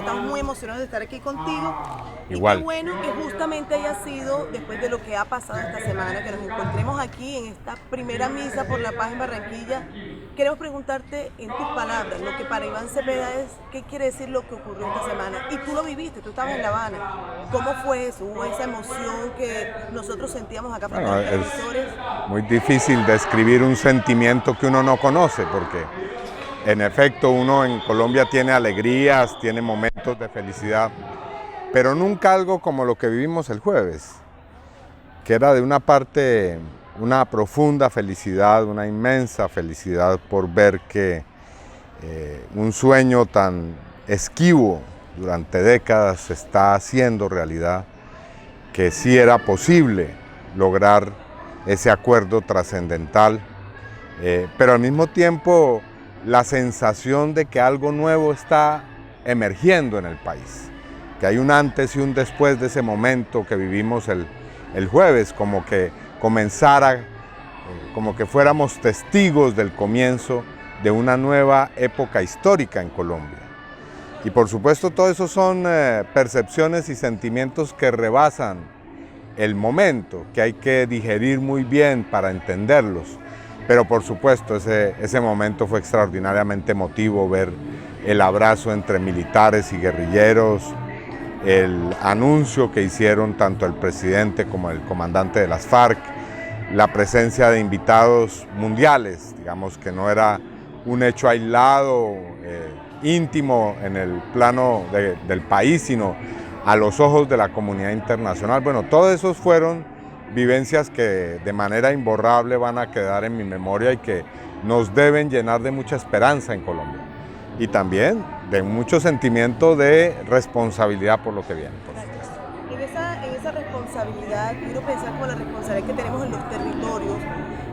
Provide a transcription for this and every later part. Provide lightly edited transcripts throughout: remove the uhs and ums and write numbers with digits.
estamos muy emocionados de estar aquí contigo. Igual. Y qué bueno que justamente haya sido después de lo que ha pasado esta semana, que nos encontremos aquí en esta primera misa por la paz en Barranquilla. Queremos preguntarte en tus palabras, lo que para Iván Cepeda es, ¿qué quiere decir lo que ocurrió esta semana? Y tú lo viviste, tú estabas en La Habana. ¿Cómo fue eso? ¿Hubo esa emoción que nosotros sentíamos acá frente a los televisores? Es muy difícil describir un sentimiento que uno no conoce, porque en efecto uno en Colombia tiene alegrías, tiene momentos de felicidad, pero nunca algo como lo que vivimos el jueves, que era de una parte una profunda felicidad, una inmensa felicidad por ver que un sueño tan esquivo durante décadas se está haciendo realidad, que sí era posible lograr ese acuerdo trascendental, pero al mismo tiempo la sensación de que algo nuevo está emergiendo en el país, que hay un antes y un después de ese momento que vivimos el jueves, como que comenzara, como que fuéramos testigos del comienzo de una nueva época histórica en Colombia. Y por supuesto todo eso son percepciones y sentimientos que rebasan el momento, que hay que digerir muy bien para entenderlos. Pero por supuesto ese momento fue extraordinariamente emotivo, ver el abrazo entre militares y guerrilleros, el anuncio que hicieron tanto el presidente como el comandante de las FARC, la presencia de invitados mundiales, digamos que no era un hecho aislado, íntimo en el plano del país, sino a los ojos de la comunidad internacional. Bueno, todos esos fueron vivencias que de manera imborrable van a quedar en mi memoria y que nos deben llenar de mucha esperanza en Colombia. Y también de mucho sentimiento de responsabilidad por lo que viene. En esa responsabilidad, quiero pensar con la responsabilidad que tenemos en los territorios,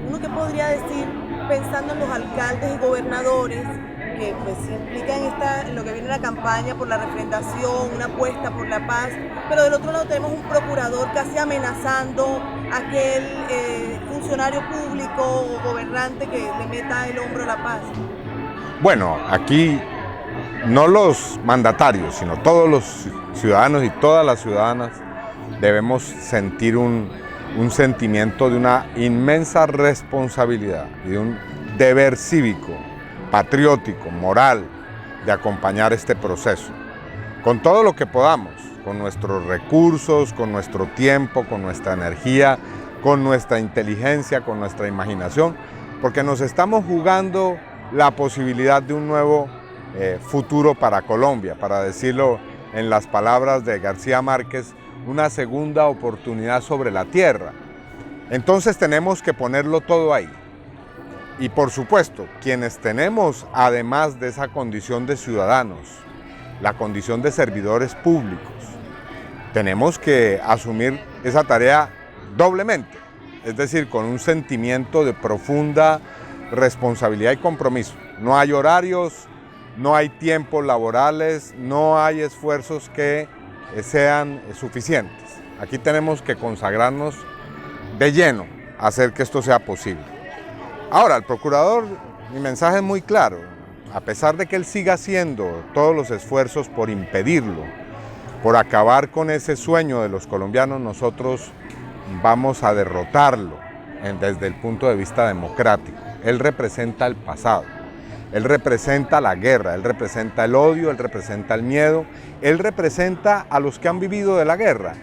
uno que podría decir, pensando en los alcaldes y gobernadores, que pues implican en lo que viene la campaña por la refrendación, una apuesta por la paz, pero del otro lado tenemos un procurador casi amenazando a aquel funcionario público o gobernante que le meta el hombro a la paz. Bueno, aquí no los mandatarios, sino todos los ciudadanos y todas las ciudadanas debemos sentir un sentimiento de una inmensa responsabilidad y de un deber cívico, patriótico, moral, de acompañar este proceso. Con todo lo que podamos, con nuestros recursos, con nuestro tiempo, con nuestra energía, con nuestra inteligencia, con nuestra imaginación, porque nos estamos jugando la posibilidad de un nuevo futuro para Colombia, para decirlo en las palabras de García Márquez, una segunda oportunidad sobre la tierra. Entonces tenemos que ponerlo todo ahí. Y por supuesto, quienes tenemos, además de esa condición de ciudadanos, la condición de servidores públicos, tenemos que asumir esa tarea doblemente, es decir, con un sentimiento de profunda responsabilidad y compromiso. No hay horarios, no hay tiempos laborales, no hay esfuerzos que sean suficientes. Aquí tenemos que consagrarnos de lleno a hacer que esto sea posible. Ahora, el procurador, mi mensaje es muy claro. A pesar de que él siga haciendo todos los esfuerzos por impedirlo, por acabar con ese sueño de los colombianos, nosotros vamos a derrotarlo desde el punto de vista democrático. Él representa el pasado, él representa la guerra, él representa el odio, él representa el miedo, él representa a los que han vivido de la guerra,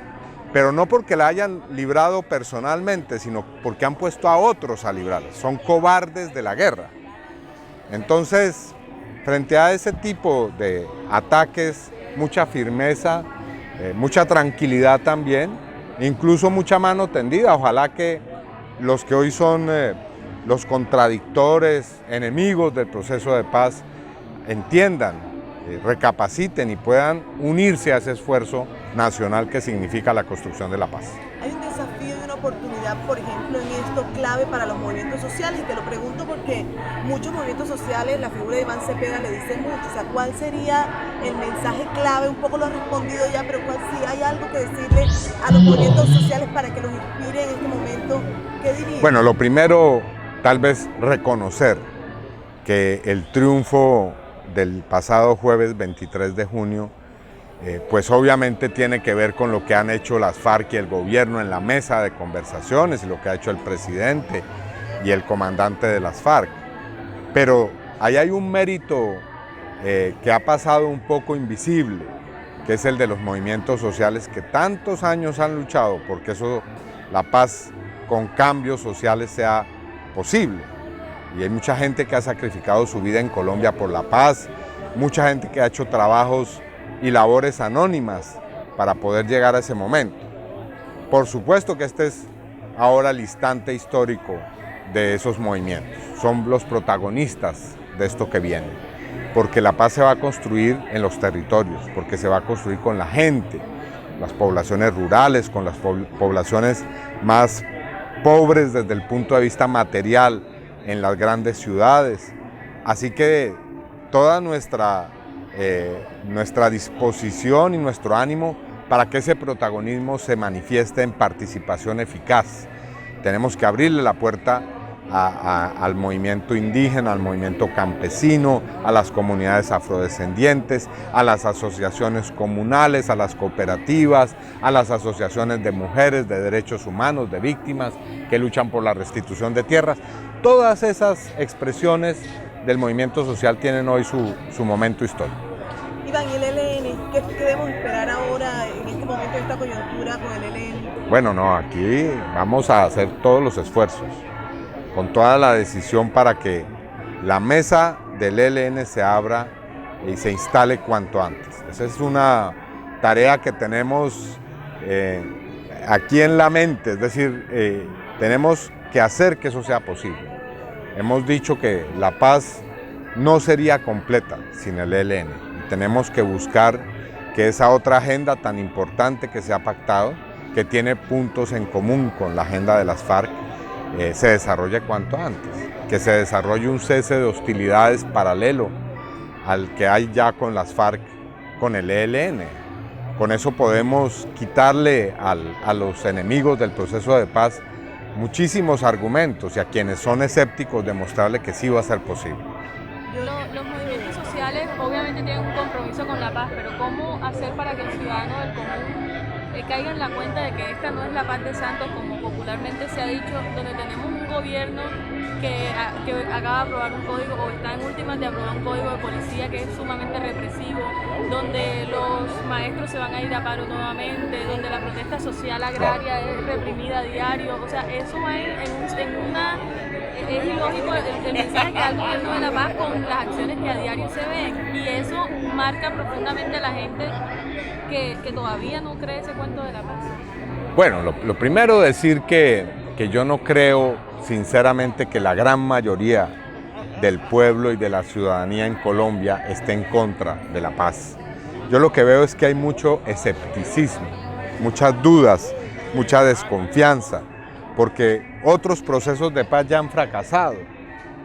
pero no porque la hayan librado personalmente, sino porque han puesto a otros a librarla. Son cobardes de la guerra. Entonces, frente a ese tipo de ataques, mucha firmeza, mucha tranquilidad también, incluso mucha mano tendida. Ojalá que los que hoy son los contradictores, enemigos del proceso de paz, entiendan, recapaciten y puedan unirse a ese esfuerzo nacional que significa la construcción de la paz. Hay un desafío y una oportunidad, por ejemplo, en esto clave para los movimientos sociales, y te lo pregunto porque muchos movimientos sociales, la figura de Iván Cepeda le dice mucho. O sea, ¿cuál sería el mensaje clave? Un poco lo has respondido ya, pero ¿cuál sí hay algo que decirle a los movimientos sociales para que los inspire en este momento? ¿Qué dirías? Bueno, lo primero, tal vez reconocer que el triunfo del pasado jueves 23 de junio pues obviamente tiene que ver con lo que han hecho las FARC y el gobierno en la mesa de conversaciones y lo que ha hecho el presidente y el comandante de las FARC. Pero ahí hay un mérito que ha pasado un poco invisible, que es el de los movimientos sociales que tantos años han luchado porque la paz con cambios sociales sea posible. Y hay mucha gente que ha sacrificado su vida en Colombia por la paz, mucha gente que ha hecho trabajos y labores anónimas para poder llegar a ese momento. Por supuesto que este es ahora el instante histórico de esos movimientos. Son los protagonistas de esto que viene, porque la paz se va a construir en los territorios, porque se va a construir con la gente, las poblaciones rurales, con las poblaciones más pobres desde el punto de vista material en las grandes ciudades. Así que toda nuestra disposición y nuestro ánimo para que ese protagonismo se manifieste en participación eficaz. Tenemos que abrirle la puerta al movimiento indígena, al movimiento campesino, a las comunidades afrodescendientes, a las asociaciones comunales, a las cooperativas, a las asociaciones de mujeres, de derechos humanos, de víctimas que luchan por la restitución de tierras. Todas esas expresiones del movimiento social tienen hoy su momento histórico. Iván, ¿y el ELN? ¿Qué debemos esperar ahora en este momento, en esta coyuntura con el ELN? Bueno, no, aquí vamos a hacer todos los esfuerzos, con toda la decisión para que la mesa del ELN se abra y se instale cuanto antes. Esa es una tarea que tenemos aquí en la mente, es decir, tenemos que hacer que eso sea posible. Hemos dicho que la paz no sería completa sin el ELN y tenemos que buscar que esa otra agenda tan importante que se ha pactado, que tiene puntos en común con la agenda de las FARC, se desarrolle cuanto antes, que se desarrolle un cese de hostilidades paralelo al que hay ya con las FARC, con el ELN. Con eso podemos quitarle a los enemigos del proceso de paz muchísimos argumentos y a quienes son escépticos demostrarle que sí va a ser posible. Los movimientos sociales obviamente tienen un compromiso con la paz, pero ¿cómo hacer para que el ciudadano del común caiga en la cuenta de que esta no es la paz de Santos, como popularmente se ha dicho, donde tenemos un gobierno que acaba de aprobar un código o está en últimas de aprobar un código de policía que es sumamente represivo, donde los maestros se van a ir a paro nuevamente, donde la protesta social agraria es reprimida a diario? O sea, eso va es ilógico el mensaje que da el gobierno de la paz con las acciones que a diario se ven, y eso marca profundamente a la gente que todavía no cree ese cuento de la paz. Bueno, lo primero decir que yo no creo sinceramente que la gran mayoría del pueblo y de la ciudadanía en Colombia esté en contra de la paz. Yo lo que veo es que hay mucho escepticismo, muchas dudas, mucha desconfianza, porque otros procesos de paz ya han fracasado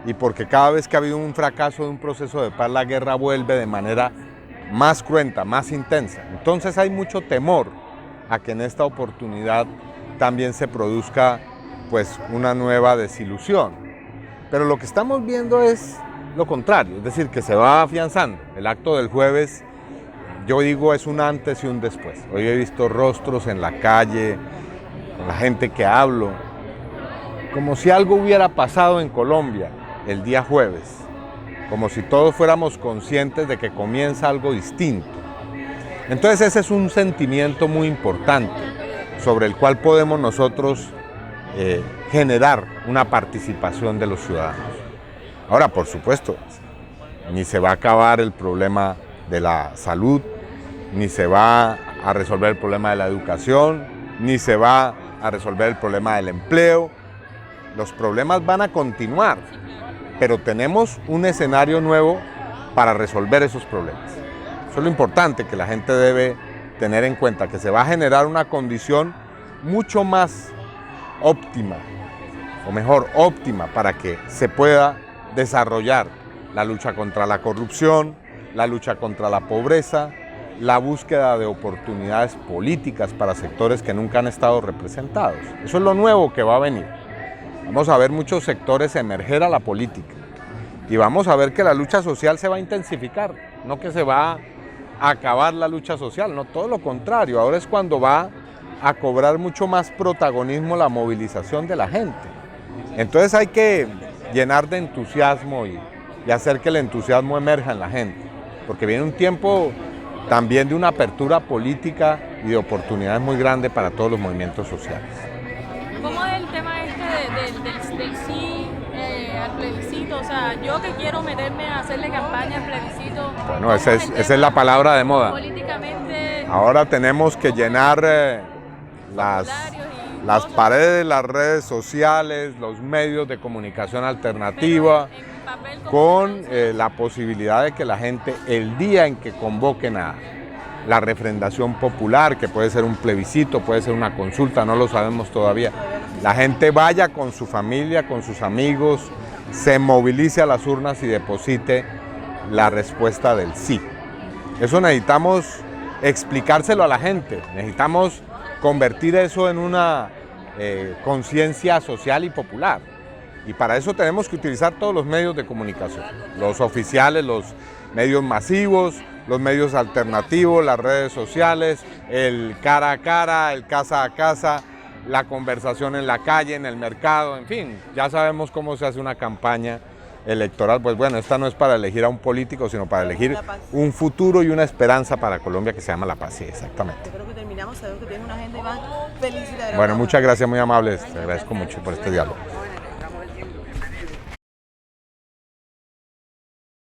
y porque cada vez que ha habido un fracaso de un proceso de paz, la guerra vuelve de manera más cruenta, más intensa. Entonces hay mucho temor a que en esta oportunidad también se produzca pues una nueva desilusión. Pero lo que estamos viendo es lo contrario, es decir, que se va afianzando. El acto del jueves, yo digo, es un antes y un después. Hoy he visto rostros en la calle, con la gente que hablo, como si algo hubiera pasado en Colombia el día jueves, como si todos fuéramos conscientes de que comienza algo distinto. Entonces ese es un sentimiento muy importante sobre el cual podemos nosotros generar una participación de los ciudadanos. Ahora, por supuesto, ni se va a acabar el problema de la salud, ni se va a resolver el problema de la educación, ni se va a resolver el problema del empleo. Los problemas van a continuar, pero tenemos un escenario nuevo para resolver esos problemas. Eso es lo importante que la gente debe tener en cuenta, que se va a generar una condición mucho más óptima, o mejor, óptima, para que se pueda desarrollar la lucha contra la corrupción, la lucha contra la pobreza, la búsqueda de oportunidades políticas para sectores que nunca han estado representados. Eso es lo nuevo que va a venir. Vamos a ver muchos sectores emerger a la política y vamos a ver que la lucha social se va a intensificar, no que se va acabar la lucha social, no, todo lo contrario, ahora es cuando va a cobrar mucho más protagonismo la movilización de la gente. Entonces hay que llenar de entusiasmo y hacer que el entusiasmo emerja en la gente, porque viene un tiempo también de una apertura política y de oportunidades muy grandes para todos los movimientos sociales. ¿Cómo es el tema este del sí al plebiscito? O sea, yo que quiero meterme a hacerle campaña al plebiscito. Bueno, esa es la palabra de moda. Políticamente. Ahora tenemos que llenar las paredes de las redes sociales, los medios de comunicación alternativa, con la posibilidad de que la gente, el día en que convoquen a la refrendación popular, que puede ser un plebiscito, puede ser una consulta, no lo sabemos todavía, la gente vaya con su familia, con sus amigos, se movilice a las urnas y deposite la respuesta del sí. Eso necesitamos explicárselo a la gente, necesitamos convertir eso en una conciencia social y popular. Y para eso tenemos que utilizar todos los medios de comunicación, los oficiales, los medios masivos, los medios alternativos, las redes sociales, el cara a cara, el casa a casa, la conversación en la calle, en el mercado, en fin, ya sabemos cómo se hace una campaña electoral. Pues bueno, esta no es para elegir a un político, sino para elegir un futuro y una esperanza para Colombia que se llama la paz, sí, exactamente. Creo que terminamos, sabemos que tienes una agenda, Iván. Felicidades. Bueno, muchas gracias, muy amables, te agradezco mucho por este diálogo.